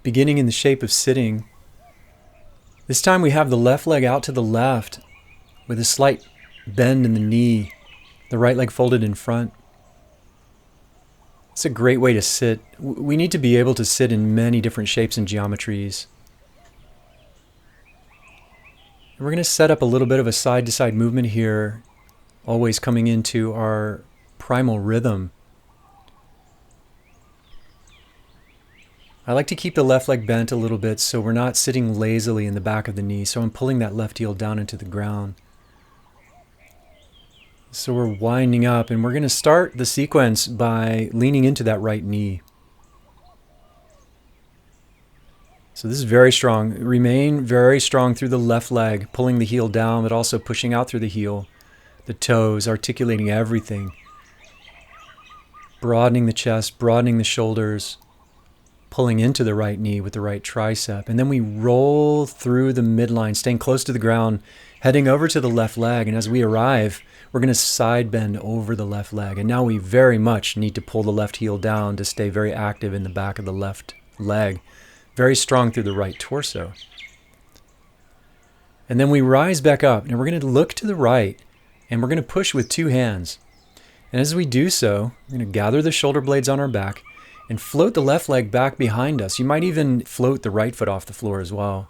beginning in the shape of sitting. This time we have the left leg out to the left with a slight bend in the knee, the right leg folded in front. It's a great way to sit. We need to be able to sit in many different shapes and geometries. We're going to set up a little bit of a side-to-side movement here, always coming into our primal rhythm. I like to keep the left leg bent a little bit so we're not sitting lazily in the back of the knee. So I'm pulling that left heel down into the ground. So we're winding up, and we're going to start the sequence by leaning into that right knee. So this is very strong. Remain very strong through the left leg, pulling the heel down, but also pushing out through the heel, the toes, articulating everything. Broadening the chest, broadening the shoulders, pulling into the right knee with the right tricep. And then we roll through the midline, staying close to the ground, heading over to the left leg. And as we arrive, we're going to side bend over the left leg. And now we very much need to pull the left heel down to stay very active in the back of the left leg. Very strong through the right torso. And then we rise back up, and we're going to look to the right, and we're going to push with two hands. And as we do so, we're going to gather the shoulder blades on our back and float the left leg back behind us. You might even float the right foot off the floor as well.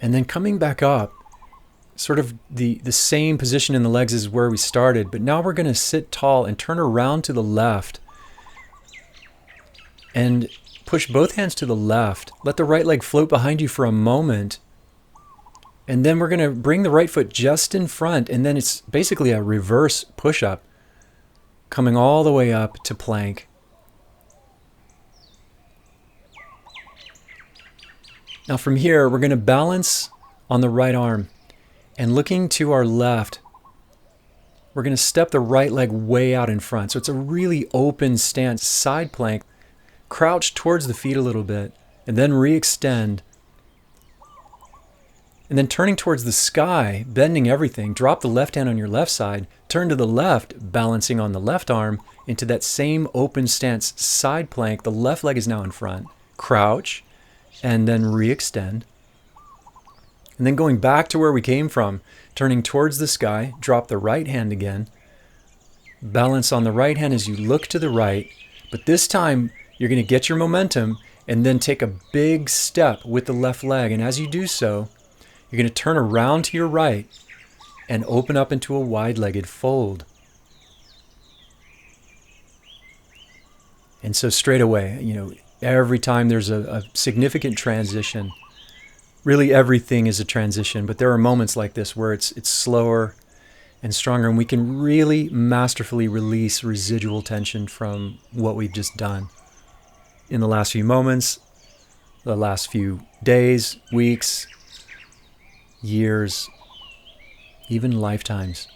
And then coming back up, sort of the same position in the legs as where we started, but now we're going to sit tall and turn around to the left and push both hands to the left. Let the right leg float behind you for a moment. And then we're going to bring the right foot just in front, and then it's basically a reverse push-up, coming all the way up to plank. Now from here, we're going to balance on the right arm, and looking to our left, we're going to step the right leg way out in front. So it's a really open stance, side plank. Crouch towards the feet a little bit, and then re-extend. And then turning towards the sky, bending everything, drop the left hand on your left side, turn to the left, balancing on the left arm into that same open stance side plank. The left leg is now in front. Crouch, and then re-extend. And then going back to where we came from, turning towards the sky, drop the right hand again. Balance on the right hand as you look to the right, but this time you're going to get your momentum and then take a big step with the left leg. And as you do so, you're going to turn around to your right and open up into a wide-legged fold. And so straight away, every time there's a significant transition, really everything is a transition, but there are moments like this where it's slower and stronger, and we can really masterfully release residual tension from what we've just done in the last few moments, the last few days, weeks, years, even lifetimes.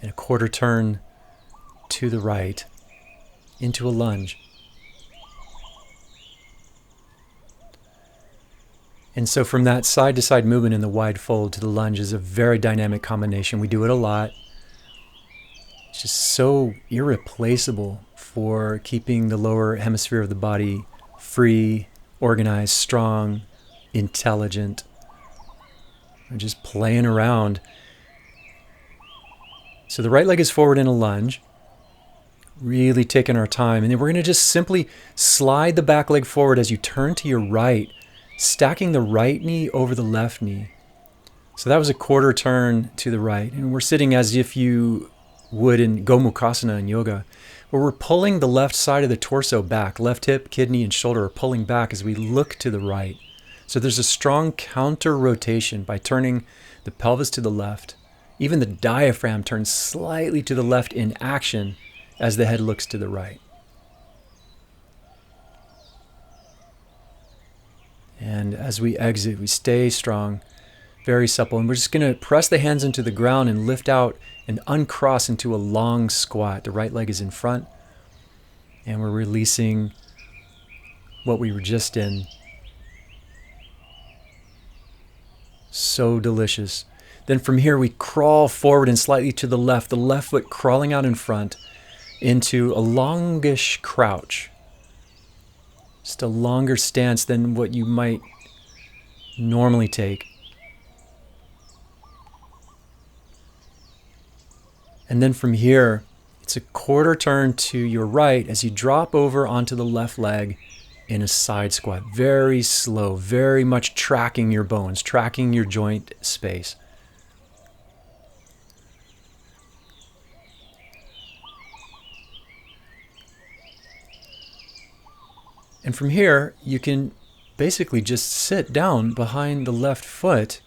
And a quarter turn to the right into a lunge. And so from that side-to-side movement in the wide fold to the lunge is a very dynamic combination. We do it a lot. It's just so irreplaceable for keeping the lower hemisphere of the body free, organized, strong, intelligent, and just playing around. So the right leg is forward in a lunge, really taking our time. And then we're going to just simply slide the back leg forward as you turn to your right, stacking the right knee over the left knee. So that was a quarter turn to the right. And we're sitting as if you would in Gomukhasana in yoga, where we're pulling the left side of the torso back. Left hip, kidney, and shoulder are pulling back as we look to the right. So there's a strong counter rotation by turning the pelvis to the left. Even the diaphragm turns slightly to the left in action as the head looks to the right. And as we exit, we stay strong, very supple. And we're just going to press the hands into the ground and lift out and uncross into a long squat. The right leg is in front. And we're releasing what we were just in. So delicious. Then from here we crawl forward and slightly to the left foot crawling out in front into a longish crouch. Just a longer stance than what you might normally take. And then from here, it's a quarter turn to your right as you drop over onto the left leg in a side squat. Very slow, very much tracking your bones, tracking your joint space. And from here, you can basically just sit down behind the left foot,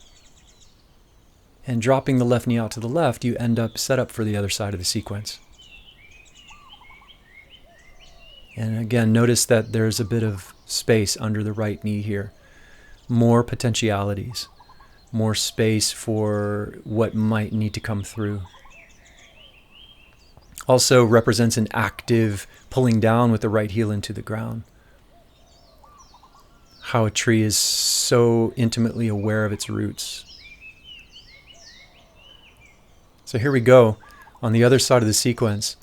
and dropping the left knee out to the left, you end up set up for the other side of the sequence. And again, notice that there's a bit of space under the right knee here. More potentialities, more space for what might need to come through. Also represents an active pulling down with the right heel into the ground. How a tree is so intimately aware of its roots. So here we go on the other side of the sequence.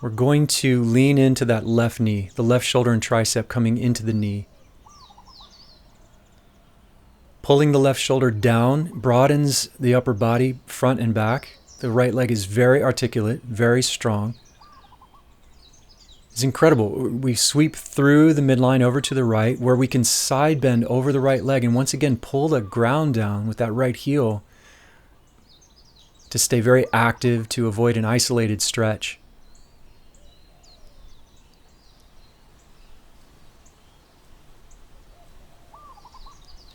We're going to lean into that left knee, the left shoulder and tricep coming into the knee. Pulling the left shoulder down broadens the upper body, front and back. The right leg is very articulate, very strong. It's incredible. We sweep through the midline over to the right, where we can side bend over the right leg and once again pull the ground down with that right heel to stay very active, to avoid an isolated stretch.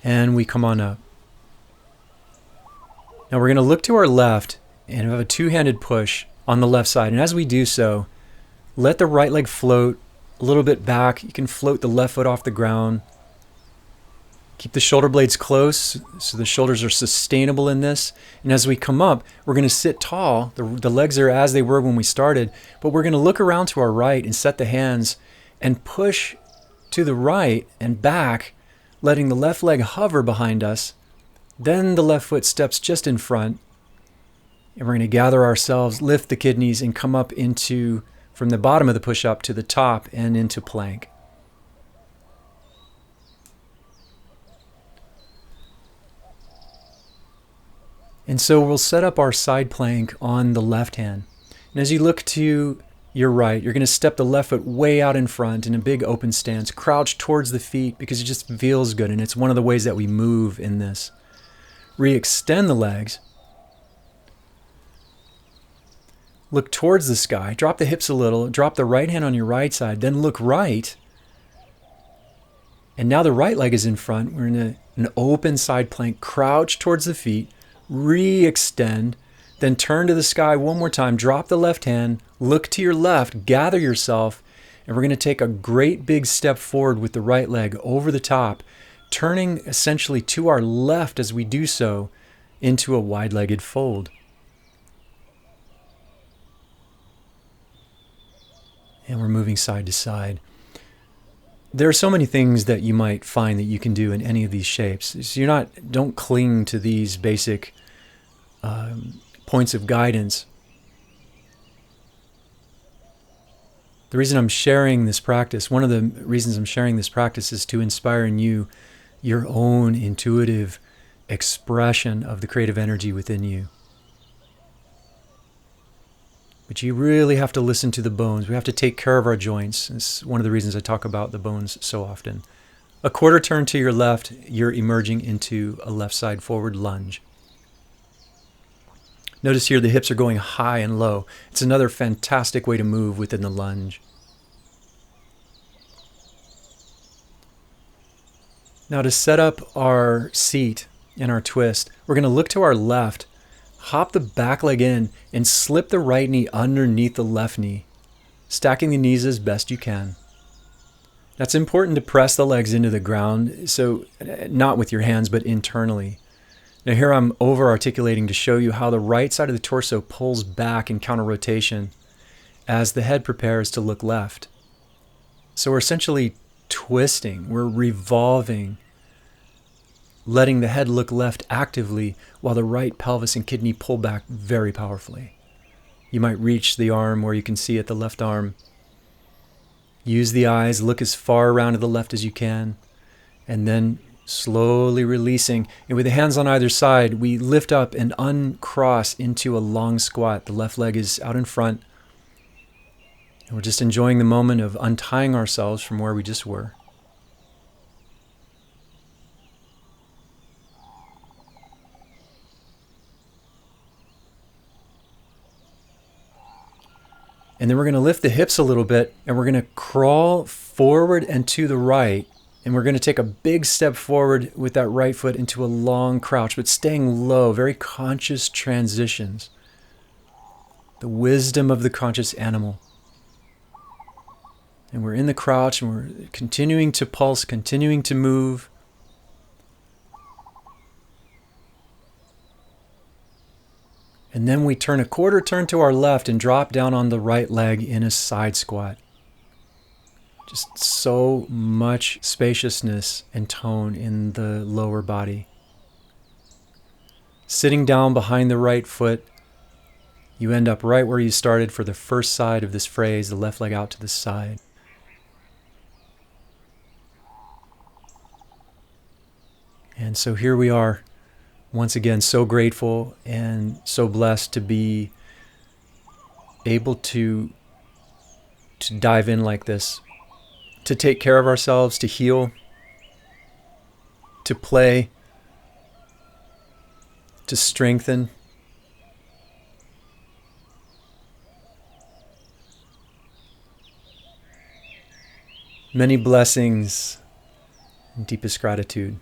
And we come on up. Now we're going to look to our left and have a two-handed push on the left side. And as we do so, let the right leg float a little bit back. You can float the left foot off the ground. Keep the shoulder blades close so the shoulders are sustainable in this. And as we come up, we're going to sit tall. The legs are as they were when we started, but we're going to look around to our right and set the hands and push to the right and back, letting the left leg hover behind us. Then the left foot steps just in front. And we're going to gather ourselves, lift the kidneys, and come up into, from the bottom of the push-up to the top and into plank. And so we'll set up our side plank on the left hand. And as you look to your right, you're going to step the left foot way out in front in a big open stance. Crouch towards the feet because it just feels good. And it's one of the ways that we move in this. Re-extend the legs. Look towards the sky. Drop the hips a little. Drop the right hand on your right side. Then look right. And now the right leg is in front. We're in an open side plank. Crouch towards the feet. Re-extend, then turn to the sky one more time. Drop the left hand, look to your left, gather yourself, and we're going to take a great big step forward with the right leg over the top, turning essentially to our left as we do so into a wide-legged fold. And we're moving side to side. There are so many things that you might find that you can do in any of these shapes. So don't cling to these basic points of guidance. The reason I'm sharing this practice, one of the reasons I'm sharing this practice is to inspire in you your own intuitive expression of the creative energy within you. But you really have to listen to the bones. We have to take care of our joints. It's one of the reasons I talk about the bones so often. A quarter turn to your left, you're emerging into a left side forward lunge. Notice here the hips are going high and low. It's another fantastic way to move within the lunge. Now to set up our seat and our twist, we're going to look to our left, hop the back leg in, and slip the right knee underneath the left knee, stacking the knees as best you can. That's important to press the legs into the ground, so not with your hands, but internally. Now here I'm over-articulating to show you how the right side of the torso pulls back in counter-rotation as the head prepares to look left. So we're essentially twisting, we're revolving letting the head look left actively while the right pelvis and kidney pull back very powerfully. You might reach the arm where you can see it, the left arm. Use the eyes, look as far around to the left as you can, and then slowly releasing. And with the hands on either side, we lift up and uncross into a long squat. The left leg is out in front. And we're just enjoying the moment of untying ourselves from where we just were. And then we're going to lift the hips a little bit, and we're going to crawl forward and to the right. And we're going to take a big step forward with that right foot into a long crouch, but staying low, very conscious transitions. The wisdom of the conscious animal. And we're in the crouch, and we're continuing to pulse, continuing to move. And then we turn a quarter turn to our left and drop down on the right leg in a side squat. Just so much spaciousness and tone in the lower body. Sitting down behind the right foot, you end up right where you started for the first side of this phrase, the left leg out to the side. And so here we are. Once again, so grateful and so blessed to be able to dive in like this, to take care of ourselves, to heal, to play, to strengthen. Many blessings and deepest gratitude.